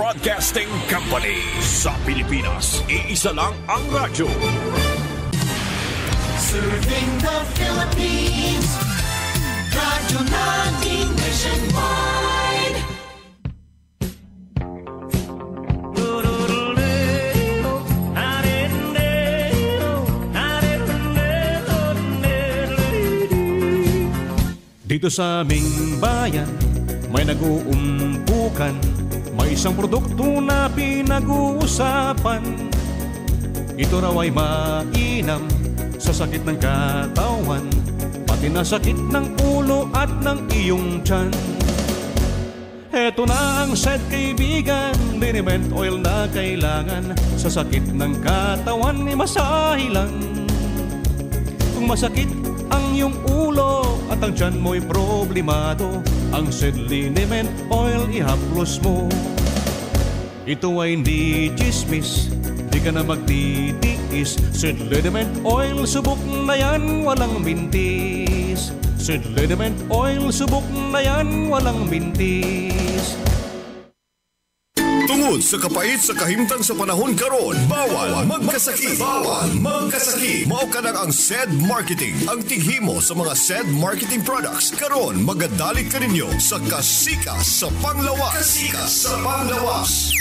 Broadcasting Company. Sa Pilipinas, iisa lang ang radyo. Serving the Philippines. Radyo natin nationwide. Dito sa aming bayan, may nag-uumpukan. May isang produkto na pinag-uusapan. Ito raw ay mainam sa sakit ng katawan, pati na sakit ng ulo at ng iyong tiyan. Eto na ang SED, kaibigan, liniment oil na kailangan. Sa sakit ng katawan ay masahi lang. Kung masakit ang iyong ulo at ang tiyan mo'y problemado, ang SED liniment oil ihaplos mo. Ito ay hindi chismis, di ka na magtitiis. SED liniment oil, subok na yan, walang mintis. SED liniment oil, subok na yan, walang mintis. Tungod sa kapait sa kahimtang sa panahon karon, bawal magkasakit. Bawal magkasakit. Mao ka ang SED Marketing, ang tighimo sa mga SED marketing products. Karon magadalit ka ninyo sa kasika sa panglawas. Kasika sa panglawas.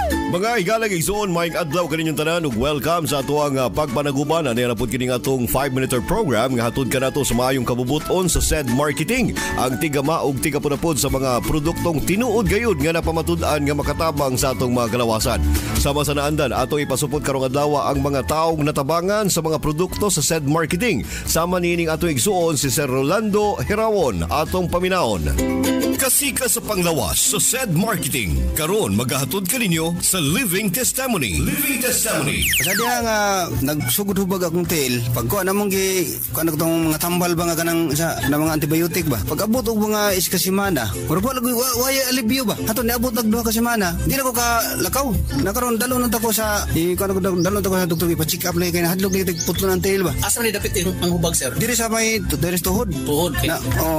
Mga igalang igsoon, maing adlaw kaninyong tanan ug welcome sa atuang pagpanaguban. Ano yan napod kining atong 5-minute program nga hatod ka nato sa maayong kabubuton sa SED Marketing, ang tigama ug tigapunapod sa mga produktong tinuod gayud nga napamatud-an nga makatabang sa atong mga kalawasan. Sama sa naandan ato ipasupot karong adlaw ang mga taong natabangan sa mga produkto sa SED Marketing. Sama niining atong igsuon si Sir Rolando Hirawon atong paminaon. Kasika sa panglawas sa SED Marketing. Karon maghahatod ka ninyo sa Living Testimony. Living Testimony. Sa diha nga nagsugod hubag akong tail, pagkuha namong kuan tong mga tambal ba nga kanang sa na mga antibiotic ba. Pag abot og mga iska semana, wala waya alibyo ba. Hato niabot nag duha ka semana, di na ko ka lakaw. Nakaron dalo na ko sa kuan ko dalo ko sa doktor ipa-check up lay kay hadlok ni putlo ng tail ba. Asa ni dapit ang hubag sir? Diri sa may deres tuhod. Tuhod kay.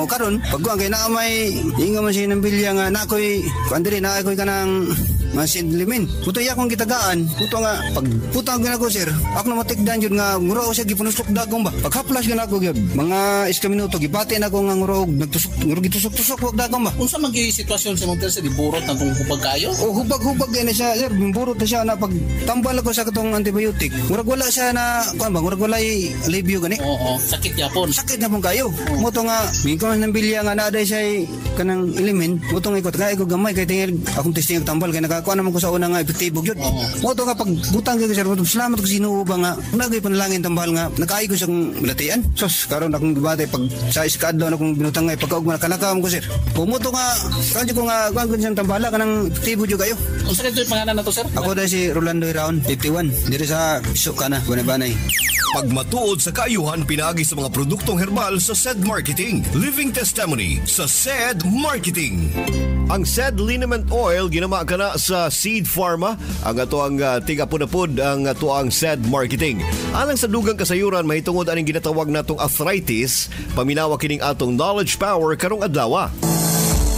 Karon pagkuha kay naa may inga man siya ng bilya nga na ako'y kuan diri na ako'y kanang masin limin. Puto ya akong gitagaan. Puto nga pagputang gina ko sir. Ako na matikdan jud nga nguro siya gipunusok dagong ba. Paghaplas gina ko gyud. Mga 10 minuto gibati na ko nga nguro nguro gitusok-tusok wag dagong ba. Unsa man gyud sitwasyon sa mga sir, diburot na kung hubag kayo? Hubag na siya sir. Burot na siya na pag tambal ko sa katong antibiotic. Murag wala siya na kuan ba, murag wala alivio gani. Oo, sakit yapon. Sakit na pon kayo. Moto nga bingko ng bilya nga naa siya kanang ilimin. Moto nga ikot kay ko gamay kay tingil akong testing tambal kay nakakuha naman ko sa una nga epektibo gyud. Moto nga pag butang gyud sir, salamat ko sinuo ba nga nagay panalangin tambal nga nakaay ko sa bilatian. Sos karon akong gibate pag sa iskadlaw na akong binutang nga pagkaog man kanakam ko sir. Pumoto nga kanjo ko nga kuan ko siyang tambala kanang epektibo gyud kayo. Unsa kay pangalan nato sir? Ako dai si Rolando Hirawon, 51. Diri sa Isokana, Banay. Pagmatuod sa kaayuhan pinagi sa mga produktong herbal sa SED Marketing. Living Testimony sa SED Marketing. Ang SED Liniment Oil ginama ka na sa Seed Pharma. Ang ato ang tigapunapod ang ato ang SED Marketing. Alang sa dugang kasayuran mahitungod aning ginatawag natong arthritis, paminawa kining atong knowledge power karong adlaw.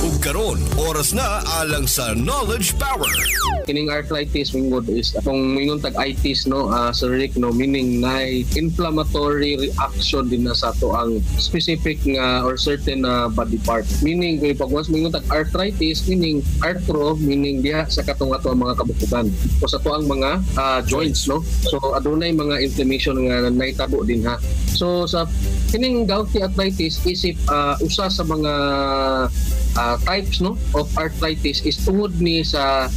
Ug karon oras na alang sa knowledge power. Kining arthritis mingod is atong mingon tag itis no, Sir Rick no, meaning na inflammatory reaction din na sa to ang specific nga or certain body part. Meaning kung pag once mingon tag arthritis, meaning arthro, meaning diha sa katong ato ang mga kabukugan o sa to ang mga joints no. So adunay mga inflammation nga naitabo din ha. So sa kining gouty arthritis isip usa sa mga types no of arthritis is tungod ni sa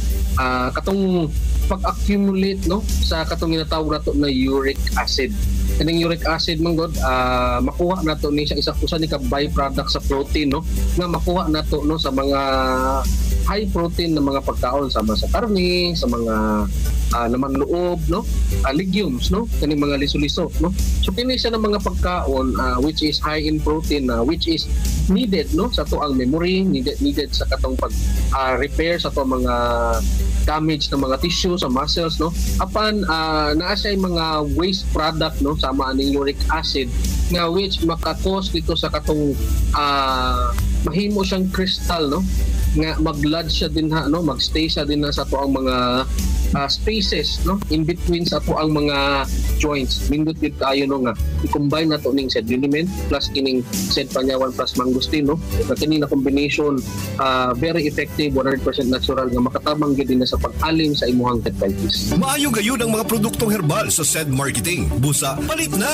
katong pag-accumulate no sa katong ginatawag nato na uric acid. Kaning uric acid man god makuha nato ni sa usa ni ka byproduct sa protein no nga makuha nato no sa mga high protein na mga pagkaon sama sa karne, sa mga laman loob no, legumes no, kaning mga liso-liso no. So kini siya ng mga pagkaon which is high in protein which is needed no sa to ang memory, needed sa katong pag repair sa to mga damage ng mga tissue sa muscles no. Apan naa siya mga waste product no sama aning uric acid nga which makakos dito sa katong mahimo siyang crystal no. nga mag-lodge siya din ha, no, magstay siya din sa ato ang mga spaces, no, in between sa ato ang mga joints. Nindot gid kayo no nga i-combine nato ning said liniment plus kining said panyawan plus mangosteen, no, na kini na combination very effective, 100% natural nga makatabang gid din sa pag-alim sa imuhang arthritis. Maayo gayon ang mga produktong herbal sa SED Marketing. Busa, palit na!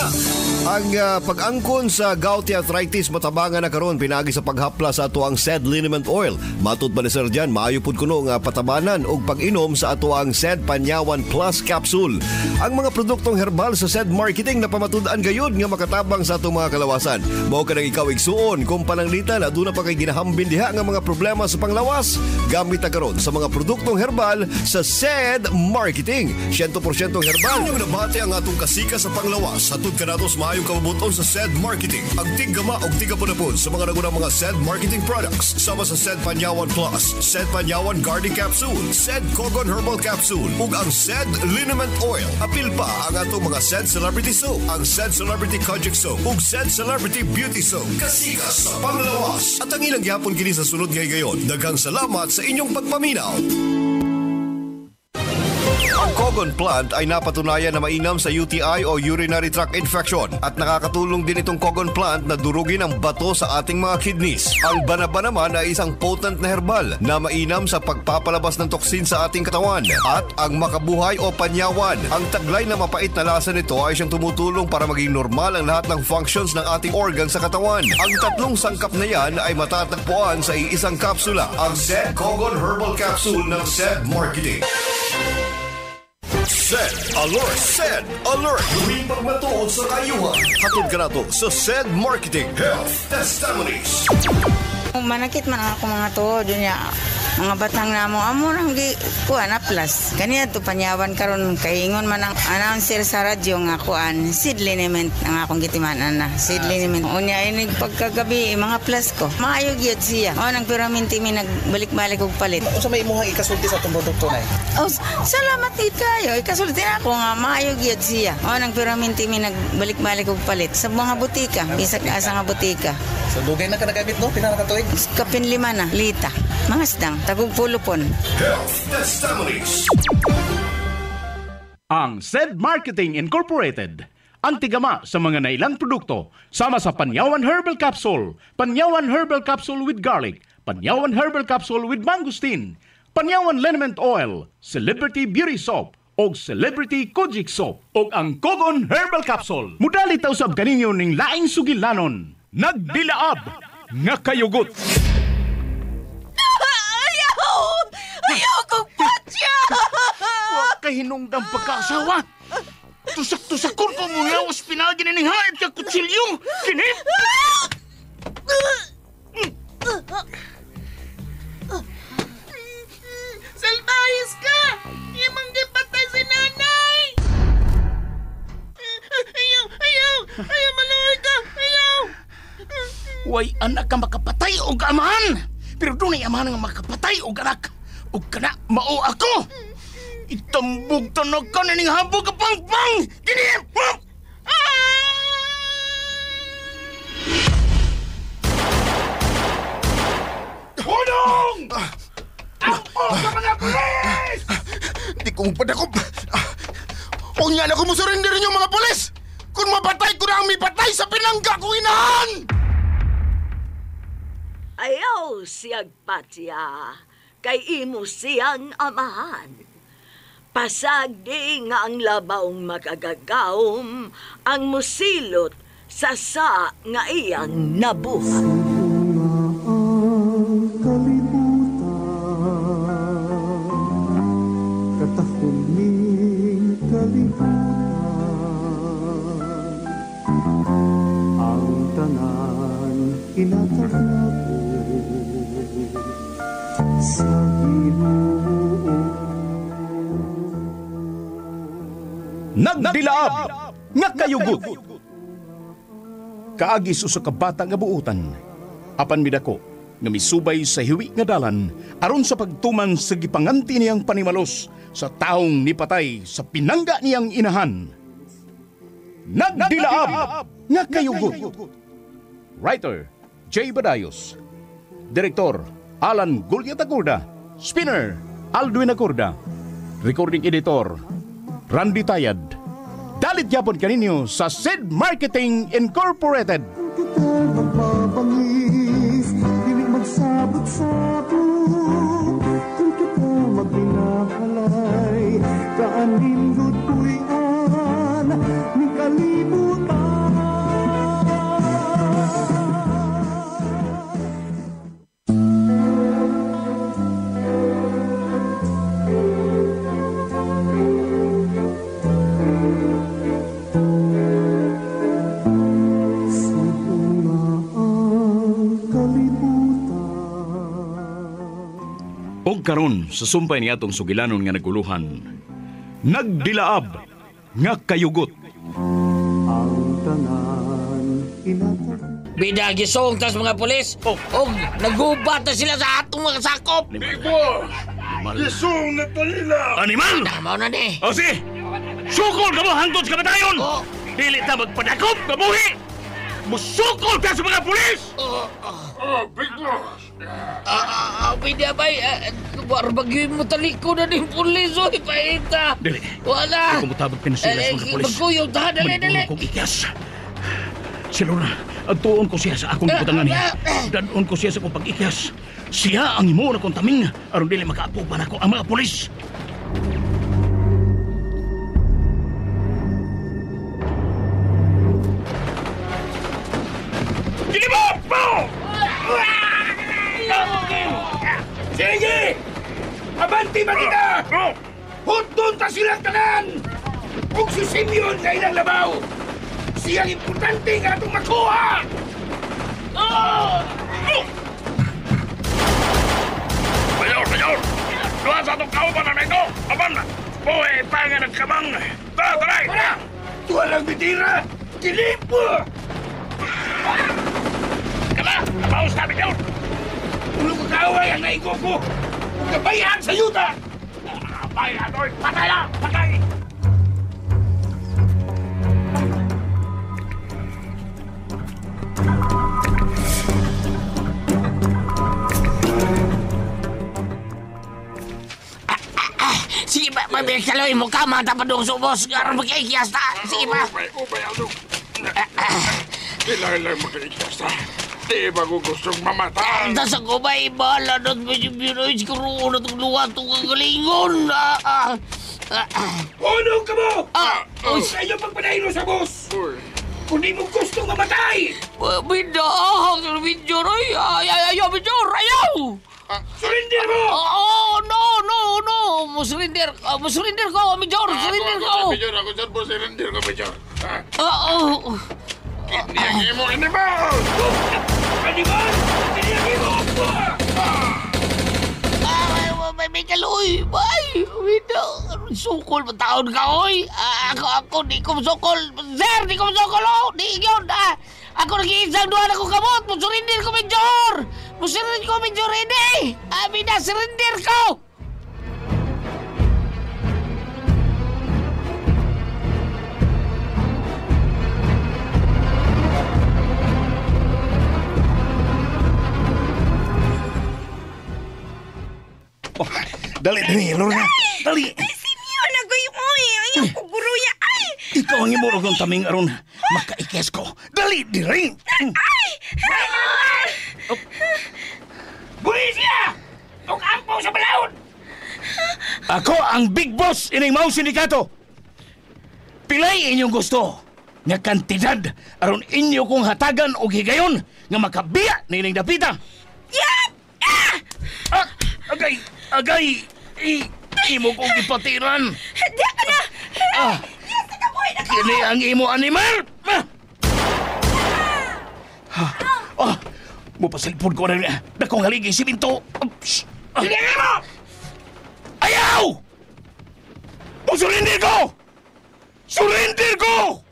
Ang pag-angkon sa gouty arthritis matabangan na karon pinagi sa paghapla sa ato ang SED Liniment Oil. Matud pa ni Sir Jan, maayo pud kuno nga patabanan og pag-inom sa ato ang SED Panyawan Plus Capsule. Ang mga produktong herbal sa SED Marketing na pamatud-an gayud nga makatabang sa atong mga kalawasan. Mao ka nang ikaw igsuon kung pananglitan aduna pa kay ginahambin diha nga mga problema sa panglawas. Gamit na karon sa mga produktong herbal sa SED Marketing. 100% herbal. Yung nabati ang atong kasika sa panglawas. Hatod ka nato sa maayong kabubuton sa SED Marketing. Ang tiggama o tigapon sa mga nagunang mga SED Marketing products. Sama sa SED Panyawan Plus, SED Panyawan Garden Capsule, SED Kogon Herbal Capsule, ug ang SED Liniment Oil. Apil pa ang atong mga SED Celebrity Soap, ang SED Celebrity Kojic Soap, ug SED Celebrity Beauty Soap. Kasika sa panglawas. At ang ilang gyapon kini sa sunod ngay gayon. Daghang salamat sa inyong pagpaminaw. Ang Kogon plant ay napatunayan na mainam sa UTI o urinary tract infection at nakakatulong din itong Kogon plant na durugin ang bato sa ating mga kidneys. Ang banaba naman ay isang potent na herbal na mainam sa pagpapalabas ng toksin sa ating katawan. At ang makabuhay o panyawan, ang taglay na mapait na lasa nito ay siyang tumutulong para maging normal ang lahat ng functions ng ating organ sa katawan. Ang tatlong sangkap na yan ay matatagpuan sa iisang kapsula. Ang SED Kogon Herbal Capsule ng SED Marketing. SED Alert! SED Alert! Lumipag matuod sa kayuhan. Hatod ka na to sa SED Marketing Health Testimonies. Manakit man ako mga tuod niya. Mga batang namo amo nang gi kuan plus kaniya to panyawan karon kay ingon man ang announcer sa radyo nga kuan seed liniment ang akong gitimanan na seed liniment unya inig pagkagabi mga plus ko maayo gyud siya o nang piraminti mi nagbalik-balik og palit Unsa may imong ikasulti sa atong produkto nay? oh salamat kayo ikasulti na ako nga maayo gyud siya o nang piraminti mi nagbalik-balik og palit sa mga butika bisag asa nga butika. So dugay na ka nagamit no pila ka tuig? Kapin 5 na lita mga sdang tagog pulupon. Health Testimonies. Ang SED Marketing Incorporated, ang tigama sa mga nailang produkto, sama sa Panyawan Herbal Capsule, Panyawan Herbal Capsule with Garlic, Panyawan Herbal Capsule with Mangosteen, Panyawan Liniment Oil, Celebrity Beauty Soap, o Celebrity Kojic Soap, o ang Kogon Herbal Capsule. Mudali taw sab kaninyo ning laing sugilanon. Nagdilaab nga kayugot. Ayaw kong patya! Huwag ka hinungdang pagkasawa. Tusak-tusakon ko muna ang ospinal gininihait ka kutsilyo. Kinip! Salbayis ka! Imang gipatay si nanay! Ayaw, maluhay ka! Ayaw! Way anak ka makapatay o amahan. Pero doon ay amahan nga makapatay o anak. O kana mao ako. Itambog tanog ka na ning habog ka pang-pang. Kinip! Hulong! Tampo sa mga pulis! Di ko padakop. Huwag niya na ko musurrender yung mga pulis. Kung mapatay ko na ang may patay sa pinangga kong inahan. Ayaw siyag patya, kay imo siyang amahan. Pasag di nga ang labawng makagagawom, ang musilot sa nga iyang nabuhat. Katahuling kalibutan, ang tanan inatagna ko sa Ginoo. Nagdilaab nga kayugot. Kaagi sa kabata nga buutan. Apan midako nga misubay sa hiwi nga dalan aron sa pagtuman sa gipanganti niyang panimalos sa taong nipatay sa pinangga niyang inahan. Nagdilaab nga kayugot. Writer J. Badayos. Direktor Alan Gulyat Acorda, Spinner, Aldwin Acorda, Recording Editor, Randy Tayad. Dalit yapon kaninyo sa SED Marketing Incorporated. Kita magpapangis, hindi magsabot-sabot. Kung kita magbinahalay, kaanindot tuwian, ni kalimutan. Og karon sa sumpay ni atong sugilanon nga naguluhan, nagdilaab nga kayugot. Ang tanan inatag. Bida gisong tas mga pulis. Og nagubat na sila sa atong mga sakop. Bigo! Gisong na to nila! Animal! Tama na ni. O si! Sukol ka mo hangtod sa kamatayon! Dili ta magpadakop, kabuhi! Musukol ka sa mga pulis! Bigo! Bida bay, barbagyoy mo taliko na ni pulis. Oy, paita. Dili. Wala. Ikaw mutabag pinasilas mga pulis. Magkuyog ta, dali. Manipuro kong ikyas. Si Luna, agtuon ko siya sa akong ibutangan niya. Danon ko siya sa kong pag-ikyas. Siya ang imo na kong taming, aron dili makaapo pa na ko ang mga pulis. Sige mo! Sige! Abanti ba kita? Hutdon ta silang tanan! Kung si Simeon na ilang labaw, siyang importante nga itong makuha! Mayor! Doon sa itong kauban na ito! Aban! Buhay pa nga nagkamang! Taray! Tuwa lang bitira! Kilipo! Kala! Nabaos namin yun! Ulo ko kaaway ang naigo ko! Kung kabayaan sa yuta! Bayan, oy! Patay na! Patay! Sige ba, kaloy mo ka, mga tapadong subos. Garang magkaikyas ta. Sige ba? Ubay, Aldo. Kailangan lang makaikyas ta. Di ba ko gustong mamatay? Tas ako ba, bahala na binuy siguro na itong luwa itong kagalingon. Ano ka mo? Sa iyo pagpanayin mo sa boss. Kung di mo gustong mamatay. Bindahang, Major. Ayaw, Major. Ayaw! Surrender mo! No. Surrender ko, Major. Surrender ko. Major, ako dyan po surrender ko, Major. Oo. Iniyagin mo, animal! Animal! Iniyagin mo! May kaloy. Bay, sukol ba taon ka, oy? Ako, di ko sukol. Sir, di ko sukol, oh. Di yun, Ako nag-iisang doon ako kamot. Surrender ko, Major. Surrender ko, Major, hindi. Surrender ko. Dali, Lorna. Dali. Simeon, agoy mo eh. Ayaw ko guruya. Ay! Ikaw ang imurog ng taming aron. Makaikes ko. Dali, diri. Ay! Bulisya! Huwag ampo sa balaod! Ako ang big boss ining Mao Sindikato. Pilay inyong gusto. Nga kantidad aron inyo kong hatagan o higayon nga makabiya na ining dapita. Yap! Agay! Imo kong ipatiran. Di ka na! Yes, nakabuhay na ko! Kini ang imo animal! Mupasilpon ko na dakong haligi si Binto. Hindi mo! Ayaw! Surrender ko! Surrender ko!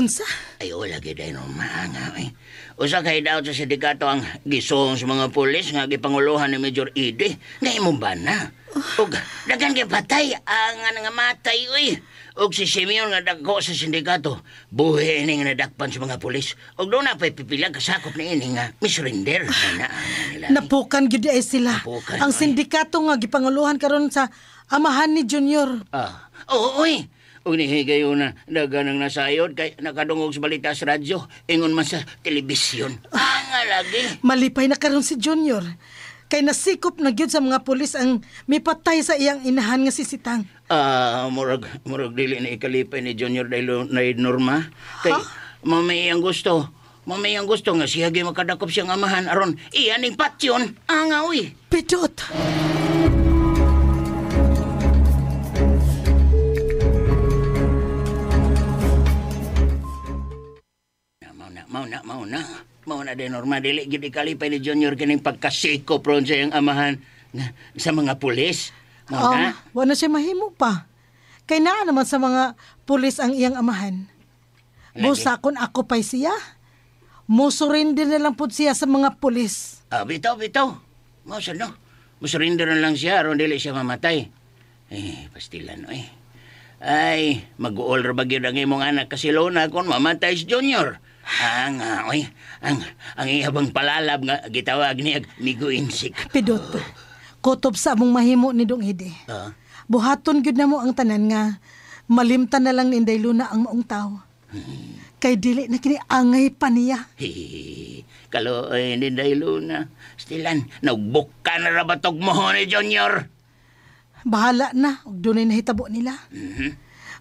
Unsa? Ay, wala gid ay Norma. Usa kay daw sa sindikato ang gisong sa mga pulis nga gipanguluhan ni Major Ede. Nga imong bana. Ug dagan kay patay ang nga matay uy. Ug si Simeon nga dagko sa sindikato, buhi ini nga nadakpan sa mga pulis. Ug doon na pa'y pipilang kasakop na ini nga misrender. Napukan gyud ay sila. Napukan, ang sindikato nga gipanguluhan karon sa amahan ni Junior. Oo, uy. Ug nihigayo na dagan ang nasayod kay nakadungog sa balita sa radyo, ingon man sa telebisyon. Nga lagi. Malipay na karon si Junior. Kay nasikop na gyud sa mga pulis ang mipatay sa iyang inahan nga si Sitang. Murag dili na ikalipay ni Junior dahil na Norma. Kay mamay ang gusto nga siya gyud makadakop siyang amahan aron iyan ning patyon. Nga uy. Pidot. Mauna din Norma, dili gid ikalipay ni Junior kining pagkasikop ron sa iyang amahan sa mga pulis. Mauna. Wala siya mahimo pa. Kay naa naman sa mga pulis ang iyang amahan. Busakon ako pa'y siya. Musurrender na lang po siya sa mga pulis. Bitaw. Mausan no. Musurrender na lang siya aron dili siya mamatay. Pastilan oy. Ay, mag-uol ra ba gyud ang imong anak kasi lona kon mamatay si Junior. Ang ihabang palalab nga gitawag niya Migo Insik. Pidot, kutob sa among mahimo ni Dong Ede. Buhaton gyud na mo ang tanan nga malimtan na lang ni Inday Luna ang maong tao. Kay dili na kini angay pa niya. Kaloy ni Inday Luna. Stilan, nagbukka na rabatog mo ni Junior. Bahala na, ug dunay nahitabo nila.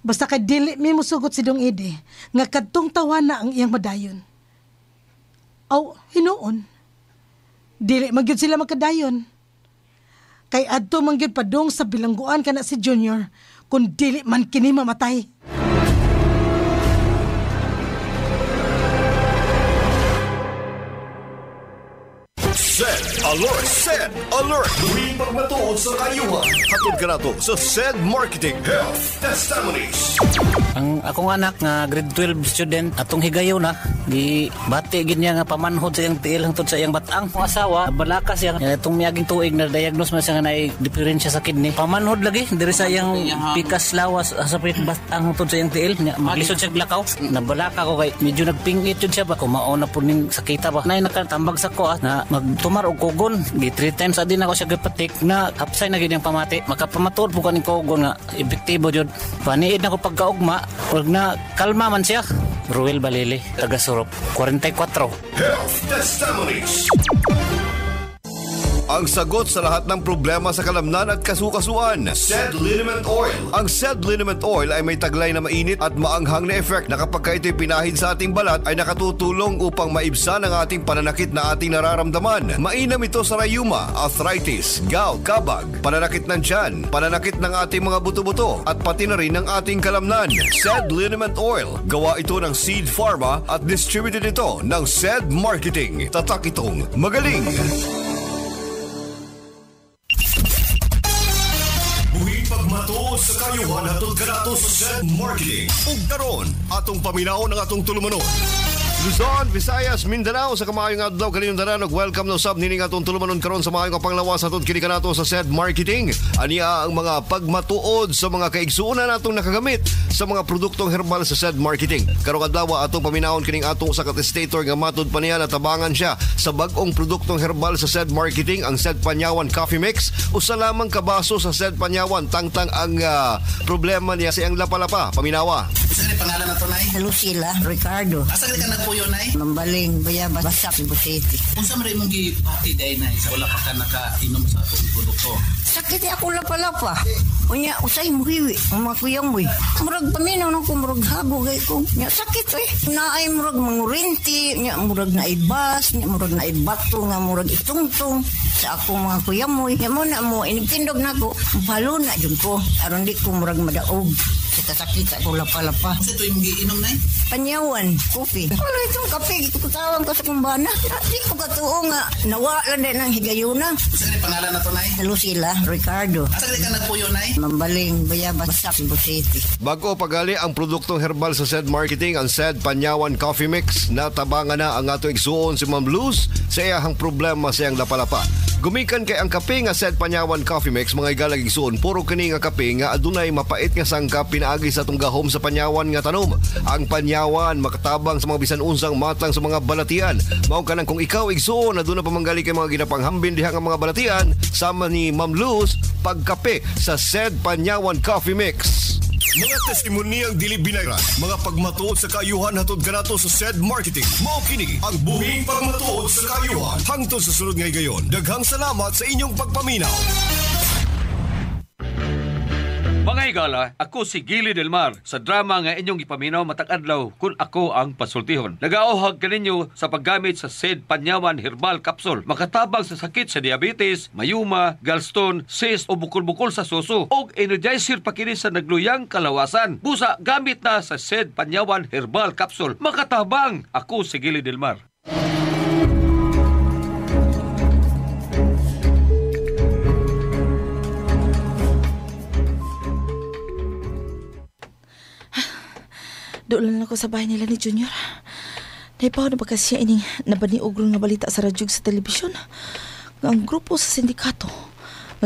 Basta kay dili mi musugot si Dong Ede nga kadtong tawa na ang iyang madayon. Hinuon. Dili magyud sila magkadayon. Kay adto man gyud padung sa bilangguan kana si Junior kun dili man kini mamatay. SED Alert! Duwing pagmatuod sa kayuhan. Hatod ka na to sa SED Marketing Health Testimonies. Ang akong anak nga grade 12 student atong higayon na gibati gid niya nga pamanhod sa iyang tiil hangtod sa iyang batang. Ang asawa balaka siya itong miaging tuig na diagnose man siya nga naay diferensya sa kidney. Pamanhod lagi diri sa iyang pikas lawas sa pit batang hangtod sa iyang tiil nya maglisod siya glakaw. Nabalaka ko kay medyo nagpingit jud siya ba kumaon na pud ning sakita ba. Nay nakatambag sa ko na magtumar og kugon. Gi 3 times adin ako siya gipatik na kapsay na gid ang pamati. Makapamatud po kaning kugon nga epektibo jud. Paniid na ko pagkaugma ug na kalma man siya. Ruel Balili, taga Surop, 44. Health Testimonies. Ang sagot sa lahat ng problema sa kalamnan at kasukasuan. SED Liniment Oil. Ang SED Liniment Oil ay may taglay na mainit at maanghang na effect na kapag ito'y pinahid sa ating balat ay nakatutulong upang maibsan ang ating pananakit na ating nararamdaman. Mainam ito sa rayuma, arthritis, gout, kabag, pananakit ng tiyan, pananakit ng ating mga buto-buto at pati na rin ng ating kalamnan. SED Liniment Oil. Gawa ito ng Seed Pharma at distributed ito ng SED Marketing. Tatak itong magaling. Matuod sa kayuhan hatod kanato sa SED Marketing. Ug karon atong paminaw ng atong tulumanon. Luzon, Visayas, Mindanao sa kamayong adlaw kaninong tanan ug welcome na usab nining atong tulumanon karon sa mayong kapanglawas atong kini kanato sa SED Marketing. Ania ang mga pagmatuod sa mga kaigsuonan natong nakagamit sa mga produktong herbal sa SED Marketing. Karong adlaw atong paminawon kining atong usa ka testator nga matud pa niya natabangan siya sa bag-ong produktong herbal sa SED Marketing, ang SED Panyawan Coffee Mix. Usa lamang kabaso sa SED Panyawan tangtang ang problema niya sa iyang lapalapa. Paminawa. Saan ni pangalan na to, Nay? Lucila Ricardo. Asan ka nagpuyo, Nay? Mambaling, Bayabas, Basak, Bukiti. Kung saan maray mong gipati, Day, Nay, sa wala pa ka nakainom sa atong produkto? Sakit ako lapalapa. Unya, usay mo hiwi. Ang mga kuyang mo. Murag paminaw nung kumurag hago gay ko. Nya, sakit Naay murag mangurinti. Nya, murag na ibas. Nya, murag na ibato. Nga murag itungtong. Sa akong mga kuyang mo. Nya, muna mo, inigtindog na ko. Balo na dyan ko. Aron di ko murag madaog. Kita sakit sa pula-palapa. Kasi ito yung giinom na Panyawan, coffee. Wala itong kape. Kutawang ko sa kumbana. Di ko katuo nga. Nawala din ng higayuna. Saan yung pangalan na to, Nay? Lucila, Ricardo. Saan ka nagpuyo, Nay? Mambaling, Bayabas, Cebu City. Bago pagali ang produktong herbal sa SED Marketing, ang SED Panyawan Coffee Mix, natabangan na ang ato igsuon si Ma'am Luz sa iyahang problema sa iyang lapalapa. Gumikan kay ang kape nga SED Panyawan Coffee Mix, mga igalag igsuon, puro kini nga kape nga adunay mapait nga sangkap pinaagi sa atong gahom sa panyawan nga tanom. Ang panyawan makatabang sa mga bisan unsang matang sa mga balatian. Mao kanang kung ikaw igsuon aduna pa manggali kay mga ginapanghambin diha nga mga balatian, sama ni Ma'am Luz pagkape sa SED Panyawan Coffee Mix. Mga testimonyang dili binayran, mga pagmatuod sa kaayuhan hatod kanato sa SED Marketing. Mao kini ang buhing pagmatuod sa kaayuhan hangtod sa sulod nga higayon. Daghang salamat sa inyong pagpaminaw. Mga higala, ako si Gili Del Mar sa drama nga inyong ipaminaw matag adlaw kung ako ang pasultihon. Nagaohag kaninyo sa paggamit sa SED Panyawan Herbal Capsule. Makatabang sa sakit sa diabetes, mayuma, gallstone, cyst o bukol-bukol sa suso. Og energizer pa kini sa nagluyang kalawasan. Busa, gamit na sa SED Panyawan Herbal Capsule. Makatabang, ako si Gili Del Mar. Doon lang ako sa bahay nila ni Junior. Naipaw na ba kasi siya ining nabaniugron nga balita sa radyo sa telebisyon? Nga ang grupo sa sindikato,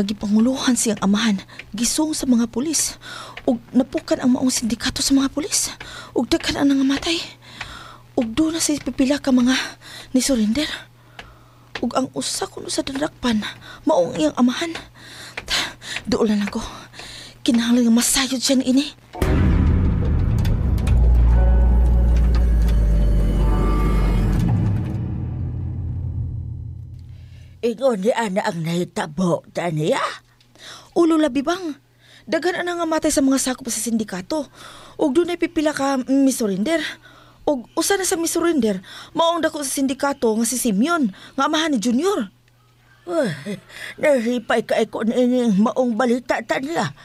nagipanguluhan siyang amahan, gisong sa mga pulis, ug napukan ang maong sindikato sa mga pulis, ug daghan ang nangamatay. Ug doon na sa pipila ka mga ni surrender. Ug ang usa kuno sa dadakpan, maong iyang amahan. Doon lang ako. Kinahanglan nga masayod siya ni ini. Ingon ni ana ang nahitabo, Tania. Ulo labi bang? Daghan ang namatay sa mga sakop sa sindikato. Ug doon ay pipila ka misurrender. Ug usa na sa misurrender, maong dako sa sindikato nga si Simeon, nga amahan ni Junior. Naripay ka ko nining maong balita, Tania.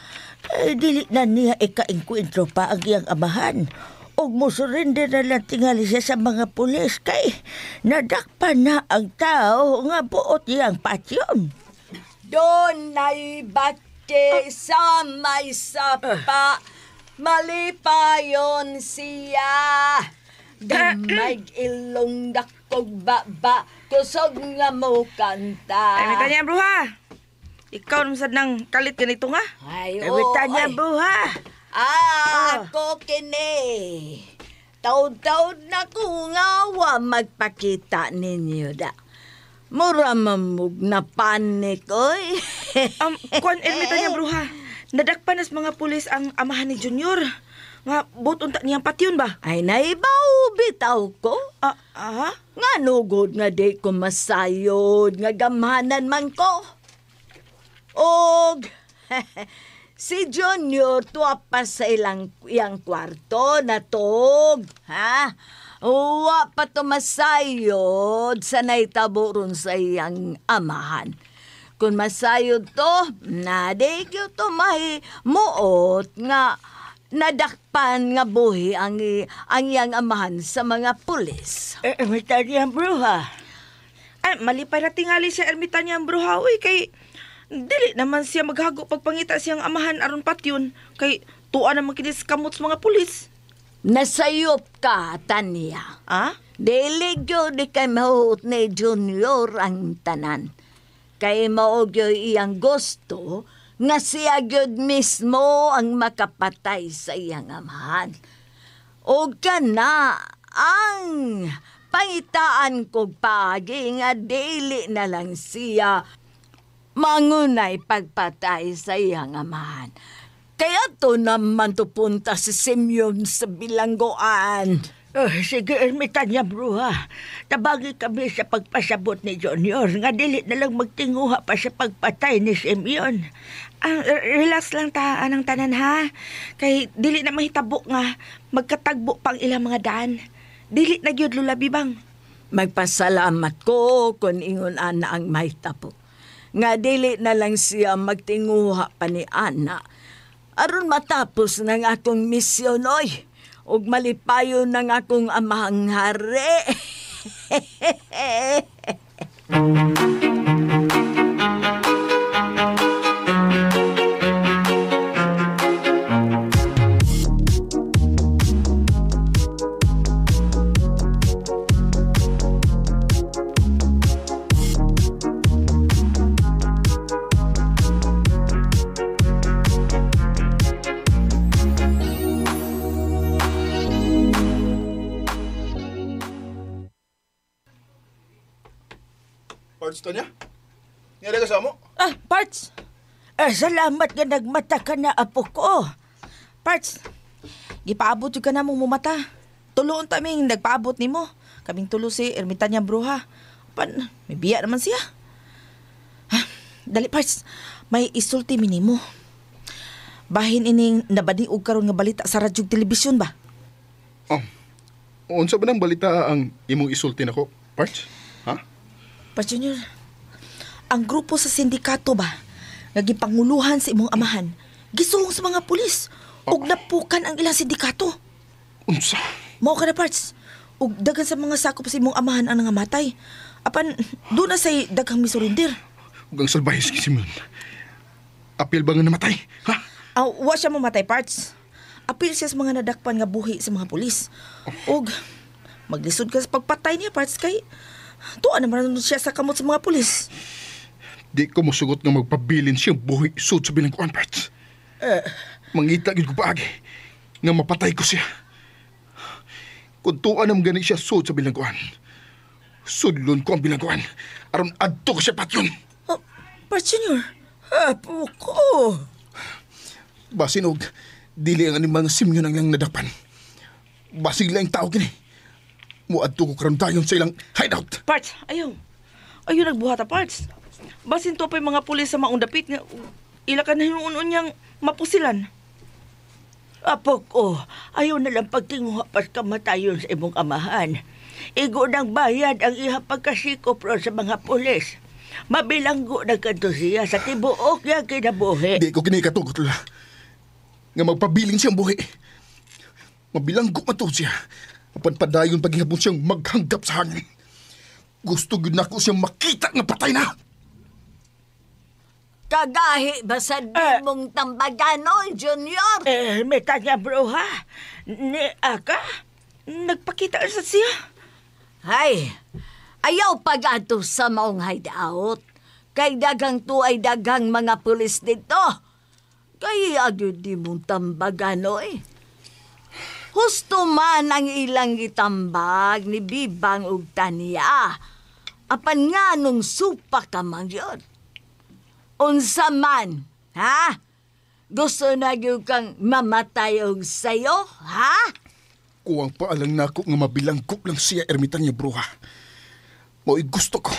Dili na niya ika-enkwentro pa ang iyang amahan. Og mo surrender na lang tingali siya sa mga pulis kay nadakpan na ang tao nga buot iyang patyon. Doon na'y bate sa may sapa, malipayon siya. Damay ilong dakog baba, kusog nga mo kanta. Ay, mitanya, bruha. Ikaw naman sad nang kalit ganito nga. Ay, mitanya, bruha. Ako kini. Taud-taud na ko nga wa magpakita ninyo da. Mura mamug na panik, oy. Kwan, ermita niya, bruha. Nadakpan nas mga pulis ang amahan ni Junior. Nga, buton niyang patyon ba? Ay, naibaw, bitaw ko. Nga nugod nga di ko masayod, nga gamhanan man ko. Og... Si Junior tuwa pa sa iyang kwarto na tog, ha? Uwa pa tumasayod sa naitaburon sa iyang amahan. Kung masayod to, nadigyo to muot nga nadakpan nga buhi ang iyang amahan sa mga pulis. Ermita niyang bruha. Ay, malipay na tingali siya ermita niyang bruha, uy, kay... Dili naman siya maghago pagpangita siyang amahan aron patyon kay tuwa naman kinis kamot sa mga pulis. Nasayop ka, Tania. Dili gyud di kay mahuot ni Junior ang tanan. Kay mao gyud iyang gusto nga siya gyud mismo ang makapatay sa iyang amahan. O kana ang pangitaan kog pagi nga dili na lang siya mangunay pagpatay sa iyang amahan. Kaya to naman to punta si Simeon sa bilanggoan. Sige, ermita niya, bruha. Tabagi kami sa pagpasabot ni Junior nga dili na lang magtinguha pa sa pagpatay ni Simeon. Relax lang ta, anang tanan ha. Kay dili na mahitabo nga magkatagbo pang ilang mga daan. Dili na gyud lulabi bang. Magpasalamat ko kung ingon ana ang mahitabo. Nga dili na lang siya magtinguha pa ni Ana. Aron matapos ng akong misyon, oy. Ug malipayo ng akong amahang hari. Parts to niya? Nila ka sa mo? Parts! salamat nga nagmata ka na, apo ko. Parts, gipaabot yung ka na mong mumata. Tuloon taming nagpaabot ni mo. Kaming tulo si Ermitanya Bruha. May biya naman siya. Dali, Parts, may isulti mi nimo. Bahin ining nabadiog karon nga balita sa radyog telebisyon ba? Unsa ba nang balita ang imong isulti nako, Parts? Ha? Parts Junior, ang grupo sa sindikato ba, nagipanguluhan sa imong amahan, gisuong sa mga pulis, ug napukan ang ilang sindikato. Unsa? Mao ka na, Parts. Ug dagan sa mga sakop sa imong amahan ang nangamatay. Apan, doon na say daghang misurinder. Ug ang salbahis si Simon. Apil ba nga namatay? Ha? Wa siya mamatay, Parts. Apil siya sa mga nadakpan nga buhi sa mga pulis. Ug maglisod ka sa pagpatay niya, Parts, kay tuwa naman siya sa kamot sa mga pulis. Di ko musugot nga magpabilin siyang buhi sud sa bilangguan, Parts. Mangita gid ko paagi nga mapatay ko siya. Kung tuwa nam gani siya sud sa bilangguan, sudlon ko ang bilangguan aron adto ko siya patyon. Parts Junior, apo ko. Basin og dili ang animal nga simyo nang lang nadakpan. Basig lang tao kini. Muadto ko karon dayon sa ilang hideout. Parts, ayaw nagbuhat, Parts. Basin to pa yung mga pulis sa maong dapit nga ila ka na hinuunon niyang mapusilan. Apo ko, ayaw na lang pagtinguha pas kamatayon sa imong amahan. Igo ng bayad ang iha pagkasikop ro sa mga pulis. Mabilanggo na kanto siya sa tibuok niya kinabuhi. Di ko kinikatugot la. Nga magpabiling siyang buhi. Mabilanggo mato siya. Apan padayon paghihapon siyang maghanggap sa hangin. Gusto yun ako siyang makita nga patay na. Kagahi ba sa di mong tambagano, Junior? Ermitanya Bruha, ni Aka, nagpakita sa siya. Hay, ayaw pag-ato sa maong hideout. Kay dagang to ay dagang mga pulis dito. Kaya agad di mong tambagano eh. Husto man ang ilang itambag ni Bibang ug Tanya. Apan nga nung supa ka man yun. Unsa man, ha? Gusto na gyud kang mamatay og sayo, ha? Kuwang paalang nako nga mabilanggo lang siya, Ermitanya Bruha. Mo'y gusto ko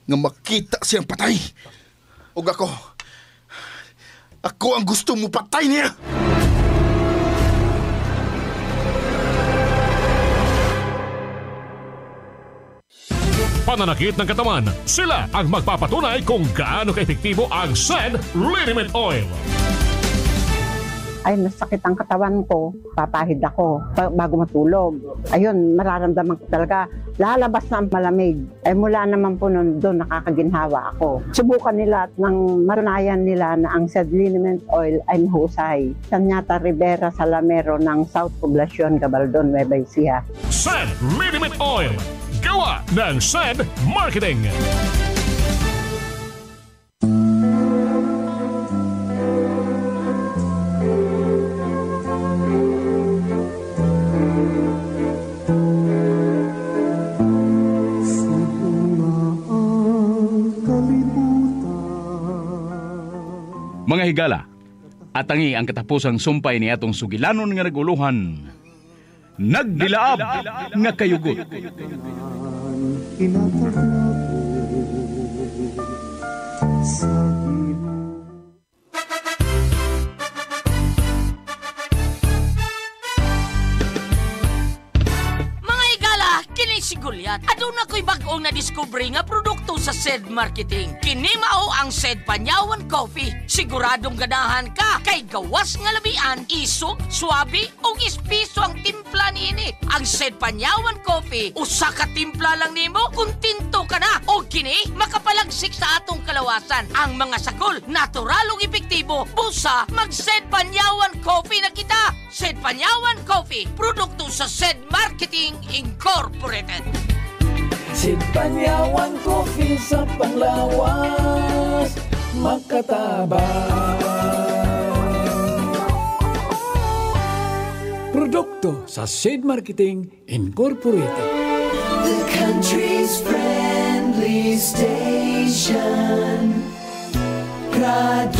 nga makita siyang patay. Ug ako ang gusto mo patay niya. Pananakit ng katawan, sila ang magpapatunay kung gaano ka-epektibo ang SED Liniment Oil. Ay, nasakit ang katawan ko, papahid ako bago matulog. Ayun, mararamdaman ko talaga, lalabas na ang malamig. Ay mula naman po noon, doon nakakaginhawa ako. Subukan nila at nang matunayan nila na ang SED Liniment Oil ay mahusay. Sanyata Rivera Salamero ng South Poblacion, Gabaldon, Nueva Ecija. SED Liniment Oil, gawa ng SED Marketing. Mga higala, atangi ang katapusang sumpay ni atong sugilanon nga naguluhan. Nagdilaab nga kayugot. Mga higala, kini si Goliath. Aduna ko ako'y bagong na-discover nga produkto sa SED Marketing. Kini mao ang SED Panyawan Coffee. Siguradong ganahan ka kay gawas nga labian, isog, swabe o ispiso ang timpla niini. Ang SED Panyawan Coffee, usa ka timpla lang nimo, kuntinto ka na. O kini makapalagsik sa atong kalawasan. Ang mga sagol, natural ug epektibo. Busa, mag-SED Panyawan Coffee na kita. SED Panyawan Coffee, produkto sa SED Marketing Incorporated. SED Panyawan Coffee sa panglawas, makatabang. Produkto sa SED Marketing Incorporated. The country's friendly station, Radio